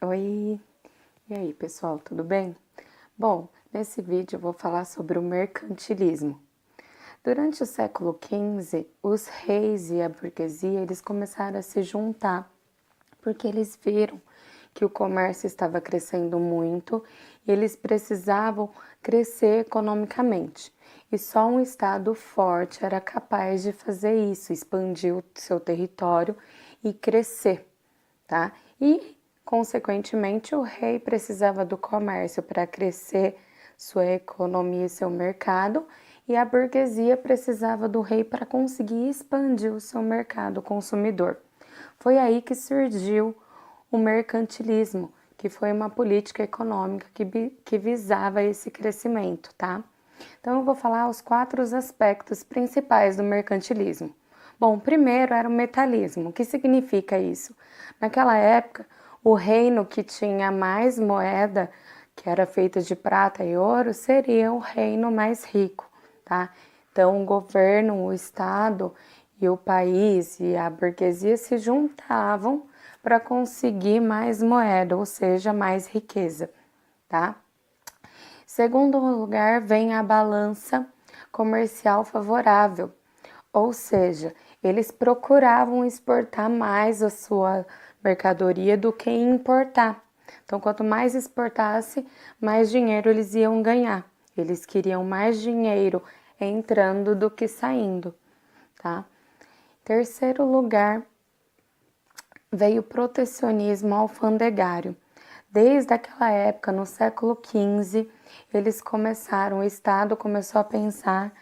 Oi, e aí pessoal, tudo bem? Bom, nesse vídeo eu vou falar sobre o mercantilismo. Durante o século XV, os reis e a burguesia eles começaram a se juntar porque eles viram que o comércio estava crescendo muito e eles precisavam crescer economicamente. E só um estado forte era capaz de fazer isso, expandir o seu território e crescer, tá? E, consequentemente, o rei precisava do comércio para crescer sua economia e seu mercado, e a burguesia precisava do rei para conseguir expandir o seu mercado consumidor. Foi aí que surgiu o mercantilismo, que foi uma política econômica que visava esse crescimento, tá? Então eu vou falar os 4 aspectos principais do mercantilismo. Bom, primeiro era o metalismo. O que significa isso? Naquela época, o reino que tinha mais moeda, que era feita de prata e ouro, seria o reino mais rico, tá? Então, o governo, o Estado e o país e a burguesia se juntavam para conseguir mais moeda, ou seja, mais riqueza, tá? Segundo lugar, vem a balança comercial favorável, ou seja, eles procuravam exportar mais a sua mercadoria do que importar. Então, quanto mais exportasse, mais dinheiro eles iam ganhar. Eles queriam mais dinheiro entrando do que saindo, tá? Terceiro lugar, veio o protecionismo alfandegário. Desde aquela época, no século XV, o Estado começou a pensar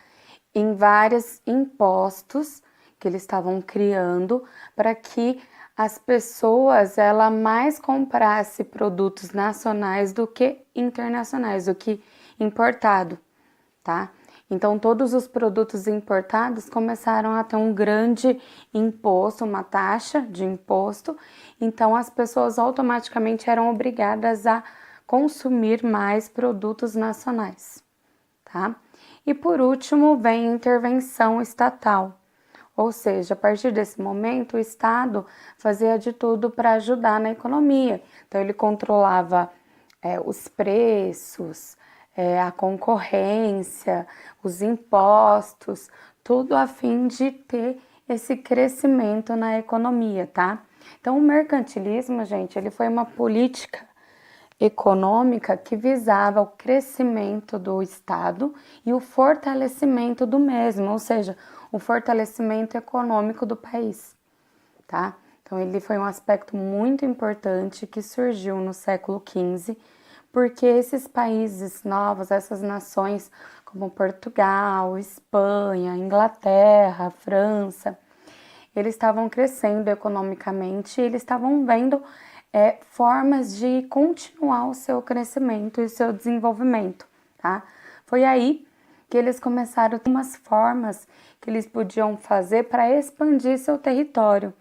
em vários impostos que eles estavam criando para que as pessoas ela mais comprasse produtos nacionais do que internacionais, do que importado, tá? Então todos os produtos importados começaram a ter um grande imposto, uma taxa de imposto, então as pessoas automaticamente eram obrigadas a consumir mais produtos nacionais, tá? E por último, vem a intervenção estatal, ou seja, a partir desse momento, o Estado fazia de tudo para ajudar na economia. Então, ele controlava os preços, a concorrência, os impostos, tudo a fim de ter esse crescimento na economia, tá? Então, o mercantilismo, gente, ele foi uma política econômica que visava o crescimento do Estado e o fortalecimento do mesmo, ou seja, o fortalecimento econômico do país, tá? Então ele foi um aspecto muito importante que surgiu no século XV, porque esses países novos, essas nações como Portugal, Espanha, Inglaterra, França, eles estavam crescendo economicamente e eles estavam vendo formas de continuar o seu crescimento e o seu desenvolvimento, tá? Foi aí que eles começaram a ter umas formas que eles podiam fazer para expandir seu território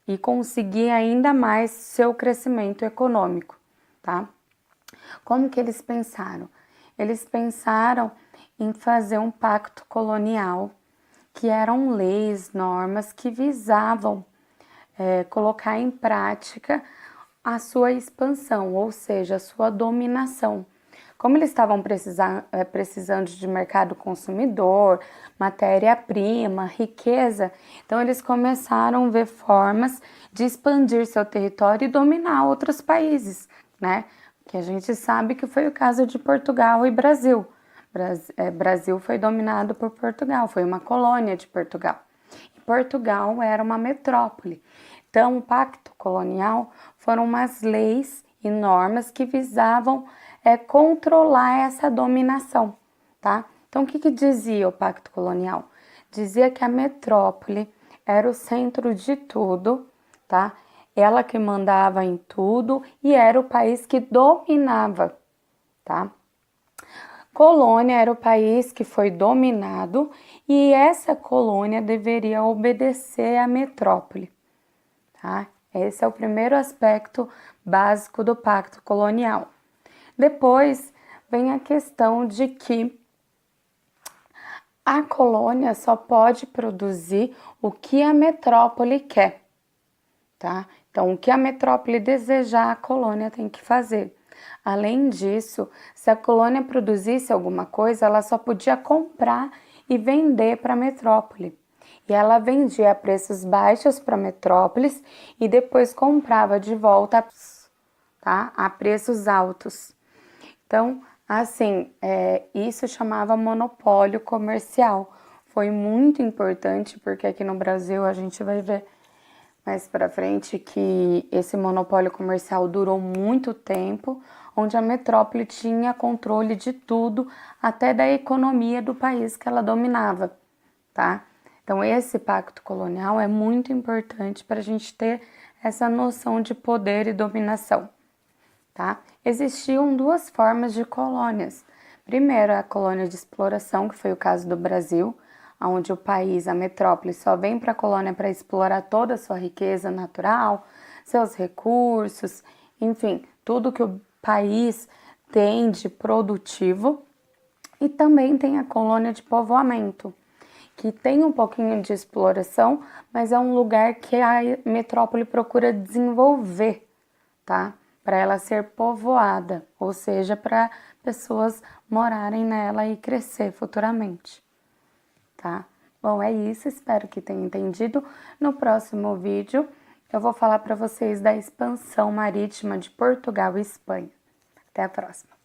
e conseguir ainda mais seu crescimento econômico, tá? Como que eles pensaram? Eles pensaram em fazer um pacto colonial, que eram leis, normas que visavam colocar em prática a sua expansão, ou seja, a sua dominação. Como eles estavam precisando de mercado consumidor, matéria-prima, riqueza, então eles começaram a ver formas de expandir seu território e dominar outros países, né? Que a gente sabe que foi o caso de Portugal e Brasil. Brasil foi dominado por Portugal, foi uma colônia de Portugal. E Portugal era uma metrópole. Então, o Pacto Colonial foram umas leis e normas que visavam controlar essa dominação, tá? Então, o que dizia o Pacto Colonial? Dizia que a metrópole era o centro de tudo, tá? Ela que mandava em tudo e era o país que dominava, tá? Colônia era o país que foi dominado e essa colônia deveria obedecer à metrópole, tá? Esse é o primeiro aspecto básico do Pacto Colonial. Depois vem a questão de que a colônia só pode produzir o que a metrópole quer, tá? Então, o que a metrópole desejar, a colônia tem que fazer. Além disso, se a colônia produzisse alguma coisa, ela só podia comprar e vender para a metrópole. E ela vendia a preços baixos para metrópoles e depois comprava de volta, tá, a preços altos. Então, assim, isso chamava monopólio comercial. Foi muito importante porque aqui no Brasil a gente vai ver mais para frente que esse monopólio comercial durou muito tempo, onde a metrópole tinha controle de tudo, até da economia do país que ela dominava, tá? Então, esse pacto colonial é muito importante para a gente ter essa noção de poder e dominação, tá? Existiam duas formas de colônias. Primeiro, a colônia de exploração, que foi o caso do Brasil, onde o país, a metrópole, só vem para a colônia para explorar toda a sua riqueza natural, seus recursos, enfim, tudo que o país tem de produtivo. E também tem a colônia de povoamento, que tem um pouquinho de exploração, mas é um lugar que a metrópole procura desenvolver, tá? Para ela ser povoada, ou seja, para pessoas morarem nela e crescer futuramente, tá? Bom, é isso, espero que tenham entendido. No próximo vídeo, eu vou falar para vocês da expansão marítima de Portugal e Espanha. Até a próxima!